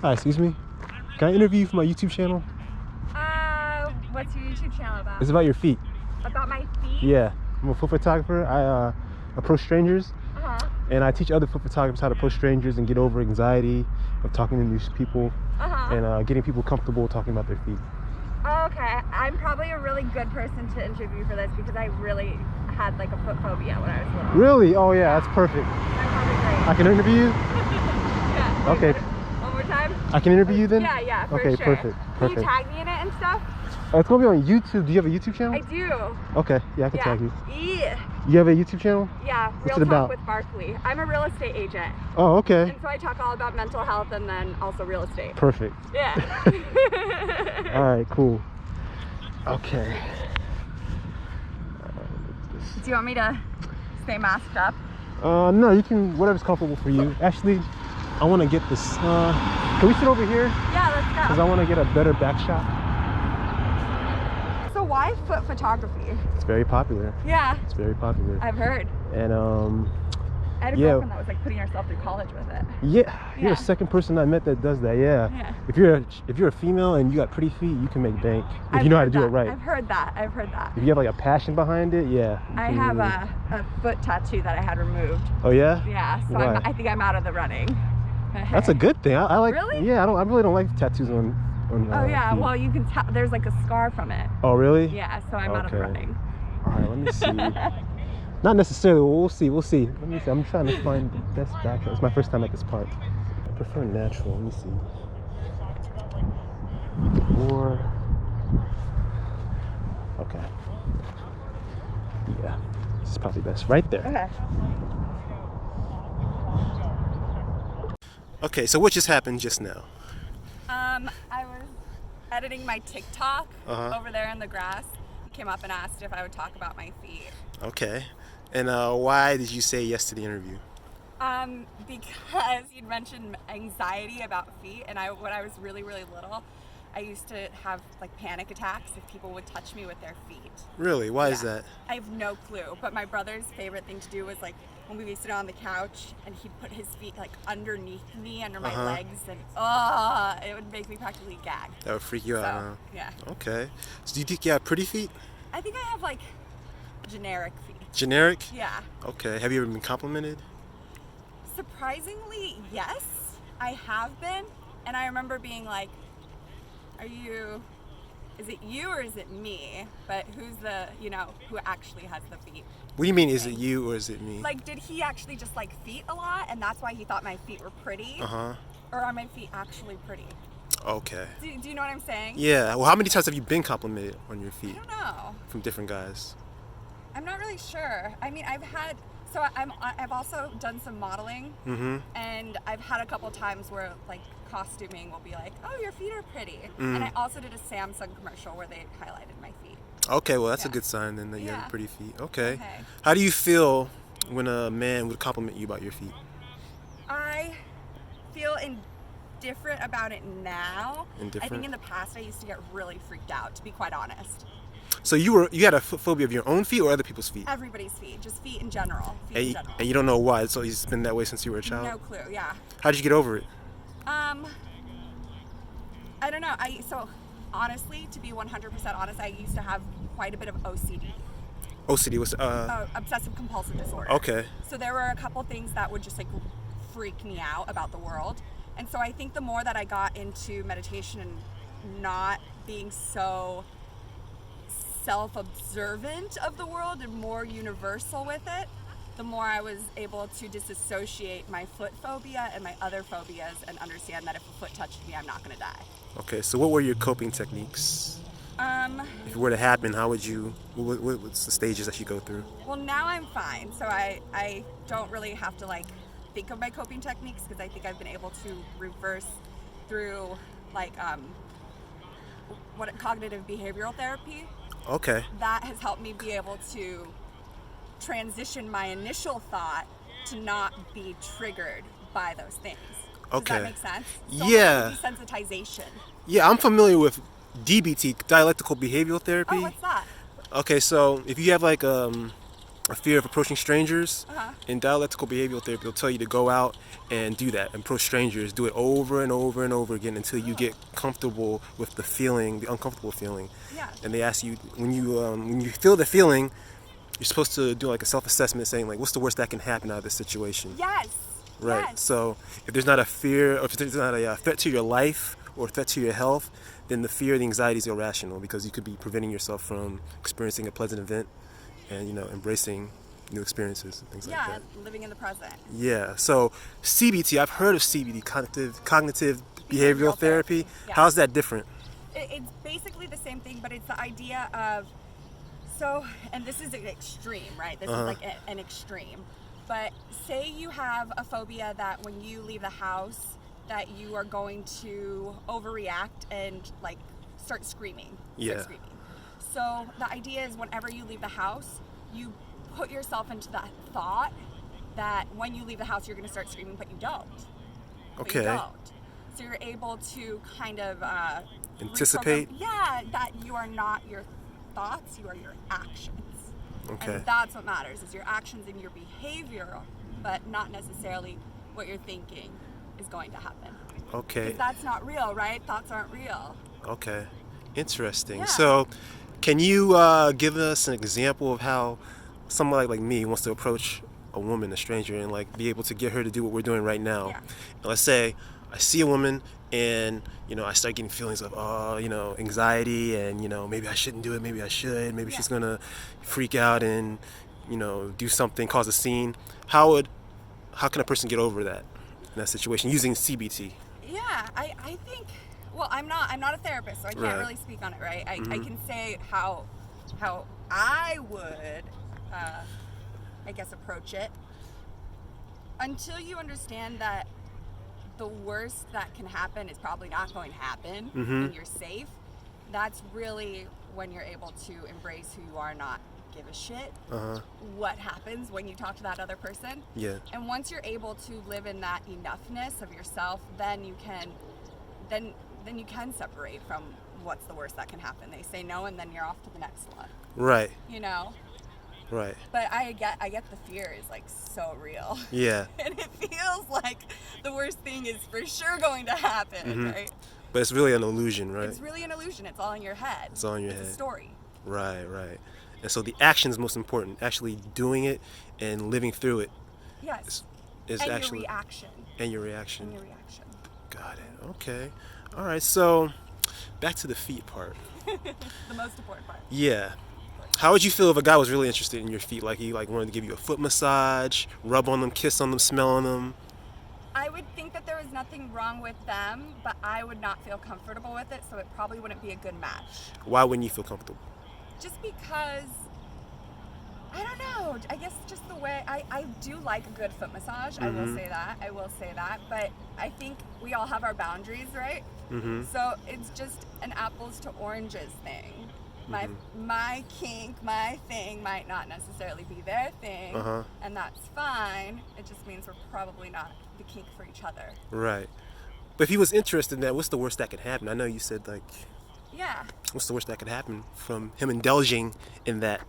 Hi, excuse me. Can I interview you for my YouTube channel? What's your YouTube channel about? It's about your feet. About my feet? Yeah. I'm a foot photographer. I approach strangers. And I teach other foot photographers how to approach strangers and get over anxiety of talking to new people and getting people comfortable talking about their feet. Okay, I'm probably a really good person to interview for this because I really had like a foot phobia when I was little. Really? Oh yeah, that's perfect. I'm probably great. I can interview you? Yeah. Okay. One more time? I can interview you then? Yeah, for okay, sure. Perfect. Can you tag me in it and stuff? It's gonna be on YouTube. Do you have a YouTube channel? I do. Okay, yeah, I can tag you. Yeah. You have a YouTube channel? Yeah, What's Real it Talk about? with Barkley. I'm a real estate agent. Oh, okay. And so I talk all about mental health and then also real estate. Perfect. Yeah. All right, cool. Okay. Do you want me to stay masked up? No, you can, whatever's comfortable for you. Actually, I want to get this, can we sit over here? Yeah, let's go. Because I want to get a better back shot. So why foot photography? It's very popular. Yeah. It's very popular. I've heard. And I had a girlfriend that was like putting herself through college with it. yeah, you're the second person I met that does that. Yeah. If you're a female and you got pretty feet, you can make bank if you know how to do it right. I've heard that. If you have like a passion behind it, yeah. I have a foot tattoo that I had removed. Oh yeah? Yeah, so Why? I think I'm out of the running. That's a good thing. I like. Really? Yeah, I really don't like tattoos on oh yeah, feet. well you can tell there's like a scar from it. Oh really? Yeah, so I'm out of running. All right, let me see. Not necessarily. We'll see. Let me see. I'm trying to find the best back shot. It's my first time at this park. I prefer natural. Let me see. Or okay. Yeah, this is probably best. Right there. Okay. Okay, so what just happened just now? I was editing my TikTok over there in the grass. He came up and asked if I would talk about my feet. Okay. And why did you say yes to the interview? Because you'd mentioned anxiety about feet, and when I was really, really little, I used to have like panic attacks if people would touch me with their feet. Really? Why is that? I have no clue, but my brother's favorite thing to do was like when we would sit on the couch and he'd put his feet like underneath me, under my legs, and it would make me practically gag. That would freak you out, huh? Yeah. Okay. So do you think you have pretty feet? I think I have like generic feet. Generic? Yeah. Okay. Have you ever been complimented? Surprisingly, yes, I have been. And I remember being like, is it you or is it me? But who's who actually has the feet? What do you mean, is it you or is it me? Like, did he actually just like feet a lot and that's why he thought my feet were pretty? Or are my feet actually pretty? Okay. Do you know what I'm saying? Yeah. Well, how many times have you been complimented on your feet? I don't know. From different guys? I'm not really sure. I mean, I've also done some modeling, and I've had a couple times where like costuming will be like, oh, your feet are pretty. And I also did a Samsung commercial where they highlighted my feet. Okay, well that's a good sign then that you have pretty feet. Okay. How do you feel when a man would compliment you about your feet? I feel indifferent about it now. Indifferent? I think in the past I used to get really freaked out, to be quite honest. So you had a foot phobia of your own feet or other people's feet? Everybody's feet, just feet in general. And you don't know why, so it's been that way since you were a child? No clue, yeah. How did you get over it? I don't know. So honestly, to be 100% honest, I used to have quite a bit of OCD. OCD was obsessive compulsive disorder. Okay. So there were a couple things that would just like freak me out about the world. And so I think the more that I got into meditation and not being so self-observant of the world and more universal with it, the more I was able to disassociate my foot phobia and my other phobias and understand that if a foot touched me, I'm not going to die. Okay, so what were your coping techniques? If it were to happen, how would you, what's the stages that you go through? Well, now I'm fine, so I don't really have to like think of my coping techniques because I think I've been able to reverse through like cognitive behavioral therapy. Okay. That has helped me be able to transition my initial thought to not be triggered by those things. Okay. Does that make sense? Yeah. Desensitization. Yeah, I'm familiar with DBT, dialectical behavioral therapy. Oh, what's that? Okay, so if you have like a fear of approaching strangers. In dialectical behavioral therapy, they'll tell you to go out and do that, and approach strangers. Do it over and over and over again until you get comfortable with the feeling, the uncomfortable feeling. Yeah. And they ask you, when you feel the feeling, you're supposed to do like a self-assessment, saying like, what's the worst that can happen out of this situation? Yes. Right. Yes. So if there's not a fear, or if there's not a threat to your life or a threat to your health, then the fear, the anxiety is irrational, because you could be preventing yourself from experiencing a pleasant event and, embracing new experiences and things like that. Yeah, living in the present. Yeah. So CBT, I've heard of CBT, cognitive behavioral therapy. Yeah. How's that different? It's basically the same thing, but it's the idea of, and this is an extreme, right? This is like an extreme. But say you have a phobia that when you leave the house, that you are going to overreact and like start screaming. Yeah. So the idea is, whenever you leave the house, you put yourself into that thought that when you leave the house, you're going to start screaming, but you don't. Okay. But you don't. So you're able to kind of anticipate. That you are not your thoughts, you are your actions. Okay. And that's what matters, is your actions and your behavior, but not necessarily what you're thinking is going to happen. Okay. Because that's not real, right? Thoughts aren't real. Okay. Interesting. Yeah. So can you give us an example of how someone like me wants to approach a woman, a stranger, and like be able to get her to do what we're doing right now? Yeah. And let's say I see a woman and I start getting feelings of anxiety, and maybe I shouldn't do it, maybe I should, maybe she's gonna freak out and do something, cause a scene. How can a person get over that in that situation using CBT? Yeah, I think, well, I'm not a therapist, so I can't really speak on it, right? I can say how I would I guess approach it. Until you understand that the worst that can happen is probably not going to happen, and you're safe, that's really when you're able to embrace who you are, not give a shit what happens when you talk to that other person. Yeah. And once you're able to live in that enoughness of yourself, then you can separate from what's the worst that can happen. They say no, and then you're off to the next one. Right. Right. But I get the fear is like so real. Yeah. And it feels like the worst thing is for sure going to happen, right? But it's really an illusion, right? It's really an illusion. It's all in your head. It's all in your head. It's a story. Right. And so the action is most important. Actually doing it and living through it. Yes. Is and actually your reaction. And your reaction. And your reaction. Got it. Okay. All right. So back to the feet part. The most important part. Yeah. How would you feel if a guy was really interested in your feet? Like he wanted to give you a foot massage, rub on them, kiss on them, smell on them? I would think that there was nothing wrong with them, but I would not feel comfortable with it, so it probably wouldn't be a good match. Why wouldn't you feel comfortable? Just because, I don't know, I guess just the way, I do like a good foot massage, I will say that, but I think we all have our boundaries, right? So it's just an apples to oranges thing. My kink, my thing might not necessarily be their thing, and that's fine. It just means we're probably not the kink for each other. Right. But if he was interested in that, what's the worst that could happen? I know you said yeah. What's the worst that could happen from him indulging in that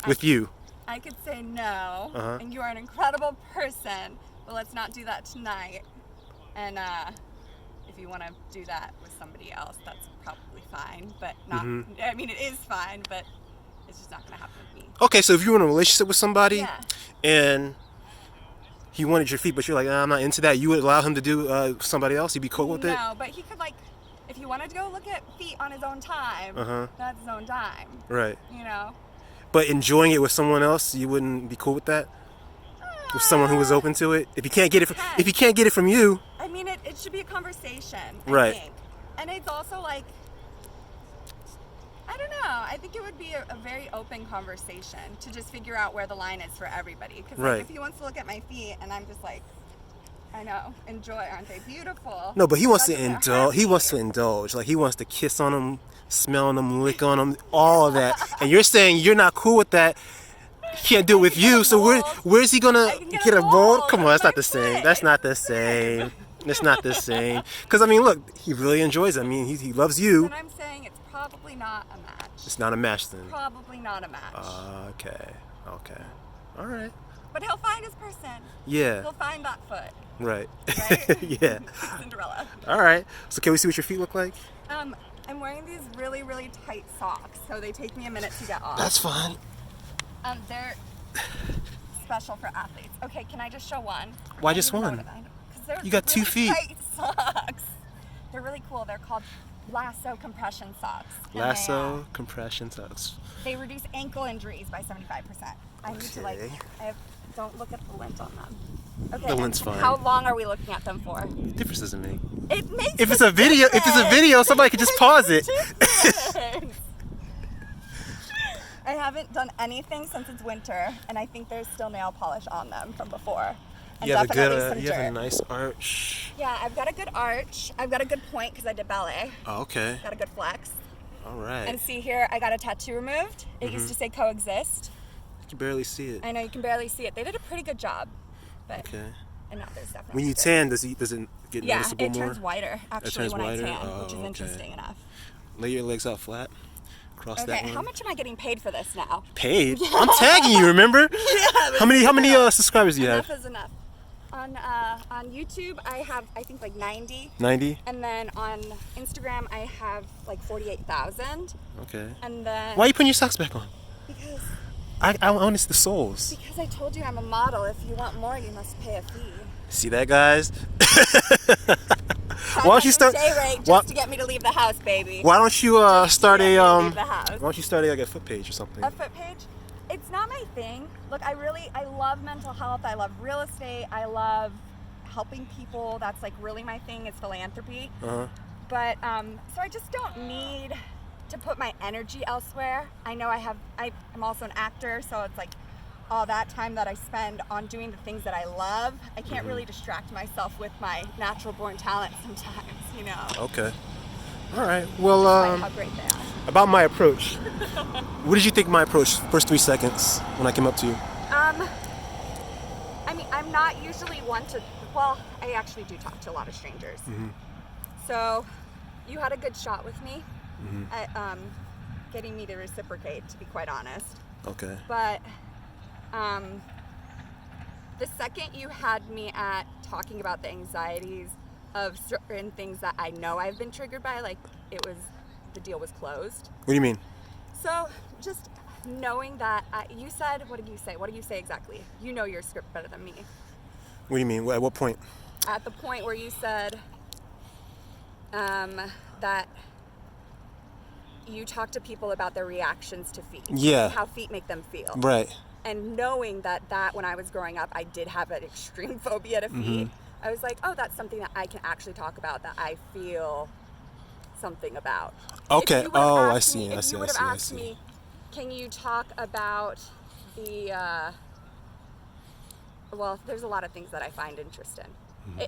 with you? I could say no, and you are an incredible person, but let's not do that tonight. And if you want to do that with somebody else, that's probably fine, but not, I mean, it is fine, but it's just not going to happen with me. Okay, so if you were in a relationship with somebody and he wanted your feet, but you're like, I'm not into that, you would allow him to do somebody else? You'd be cool with it? No, but he could, like, if he wanted to go look at feet on his own time, that's his own time. Right. But enjoying it with someone else, you wouldn't be cool with that? With someone who was open to it? If he can't get it from you. I mean, it should be a conversation, right. I think. And it's also like, I don't know, I think it would be a very open conversation to just figure out where the line is for everybody. Because like, if he wants to look at my feet and I'm just like, I know, enjoy, aren't they beautiful? No, but he wants to indulge. He wants to indulge. Like, he wants to kiss on them, smell on them, lick on them, all of that. And you're saying you're not cool with that. He can't do it with you. So where's he gonna get a mold? Come on, that's not the same. That's not the same. It's not the same. Because I mean, look, he really enjoys it. I mean, he loves you. And I'm saying it's probably not a match. It's not a match then. Probably not a match. Okay. Okay. All right. But he'll find his person. Yeah. He'll find that foot. Right. Right? Yeah. Cinderella. All right. So can we see what your feet look like? I'm wearing these really, really tight socks, so they take me a minute to get off. That's fine. They're special for athletes. Okay, can I just show one? Why just one? Because You got 2 really feet. tight socks. They're really cool. They're called lasso compression socks. And Lasso compression socks. they reduce ankle injuries by 75%. I need to Okay. don't look at the lint on them. Okay. The lint's and fine. How long are we looking at them for? Difference doesn't make. It makes If it's a video, somebody could just pause it. I haven't done anything since it's winter, and I think there's still nail polish on them from before. And You have definitely some you have a dirt. nice arch. Yeah, I've got a good arch. I've got a good point because I did ballet. Oh, okay. Got a good flex. All right. And see here, I got a tattoo removed. It used to say coexist. You can barely see it. I know you can barely see it. They did a pretty good job. But Okay. and now there's definitely When you dirt. tan, does it get Yeah, noticeable it more? turns whiter actually turns when whiter? I tan, Oh, which is okay. interesting enough. Lay your legs out flat. Cross that Okay, one. how much am I getting paid for this now? Paid? I'm tagging you, remember? Yeah. How many subscribers do you have? Enough is enough. On YouTube, I have I think like 90, 90? and then on Instagram I have like 48,000, Okay. and then Why are you putting your socks back on? because I want to see the soles. I told you I'm a model. If you want more, you must pay a fee. See that, guys? Why don't you start? Day rate just Why, to get me to leave the house, baby. why don't you start get a me to leave the house. Why don't you start like a foot page or something? A foot page? It's not my thing. Look, I love mental health. I love real estate. I love helping people. That's like really my thing. It's philanthropy. But so I just don't need to put my energy elsewhere. I know I'm also an actor, so it's like all that time that I spend on doing the things that I love. I can't really distract myself with my natural born talent sometimes, you know. Okay. All right. Well, Despite how great they are. about my approach. What did you think of my approach first 3 seconds when I came up to you? I mean, I'm not usually one to, well, I actually do talk to a lot of strangers. So you had a good shot with me at getting me to reciprocate, to be quite honest. Okay. But the second you had me at talking about the anxieties of certain things that I know I've been triggered by, like the deal was closed. What do you mean? So just knowing that, you said, what did you say? What did you say exactly? You know your script better than me. What do you mean? At what point? At the point where you said that you talk to people about their reactions to feet. Yeah. How feet make them feel. Right. And knowing that when I was growing up, I did have an extreme phobia to feet. I was like, oh, that's something that I can actually talk about, that I feel something about. Okay. If you would've Oh, I asked see. me- I If see. you I would have see. I asked see. me, can you talk about the, well, there's a lot of things that I find interesting.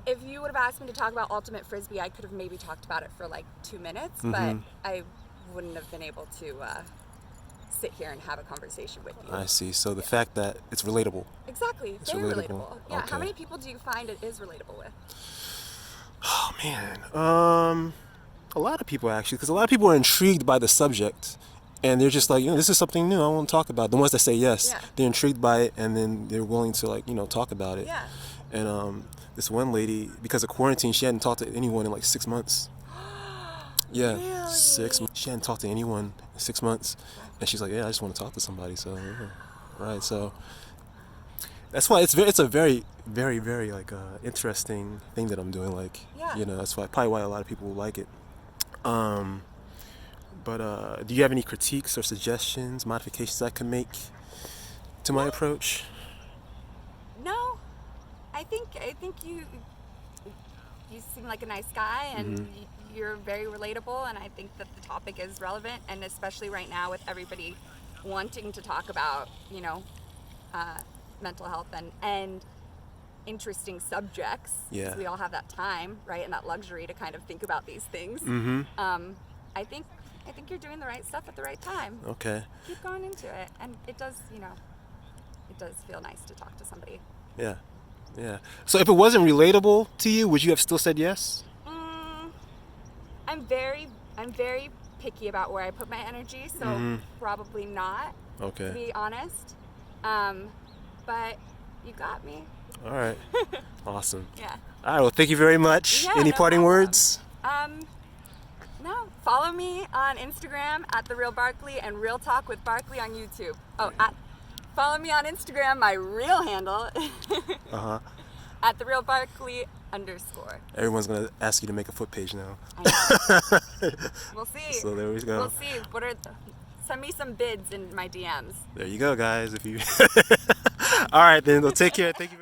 If you would have asked me to talk about ultimate frisbee, I could have maybe talked about it for like 2 minutes, but I wouldn't have been able to sit here and have a conversation with you. I see. So the fact that it's relatable. Exactly. It's Very relatable. relatable. Yeah. Okay. How many people do you find it is relatable with? Oh man. A lot of people actually, because a lot of people are intrigued by the subject, and they're just like, this is something new. I want to talk about it. The ones that say yes, Yeah. they're intrigued by it, and then they're willing to talk about it. Yeah. And this one lady, because of quarantine, she hadn't talked to anyone in like 6 months. Yeah, Really? 6 months. She hadn't talked to anyone in 6 months, and she's like, yeah, I just want to talk to somebody. So, yeah. Right. So that's why it's a very, very, very interesting thing that I'm doing. Like, Yeah. that's probably why a lot of people will like it. But do you have any critiques or suggestions, modifications I can make to my approach? No, I think you seem like a nice guy, and you're very relatable, and I think that the topic is relevant, and especially right now with everybody wanting to talk about mental health and interesting subjects. Yeah. 'Cause we all have that time, right, and that luxury to kind of think about these things. I think you're doing the right stuff at the right time. Okay. Keep going into it, and it does feel nice to talk to somebody. Yeah. Yeah. So if it wasn't relatable to you, would you have still said yes? I'm very picky about where I put my energy, so probably not, to Okay. be honest. But you got me. All right. Awesome. Yeah. All right. Well, thank you very much. Yeah, Any no parting problem. words? No. Follow me on Instagram at The Real Barkley and Real Talk with Barkley on YouTube. Oh, follow me on Instagram, my real handle, at The Real Barkley _. Everyone's gonna ask you to make a foot page now. I know. We'll see. So there we go. We'll see. Send me some bids in my DMs. There you go, guys. If you. All right, then. Well, take care. Thank you.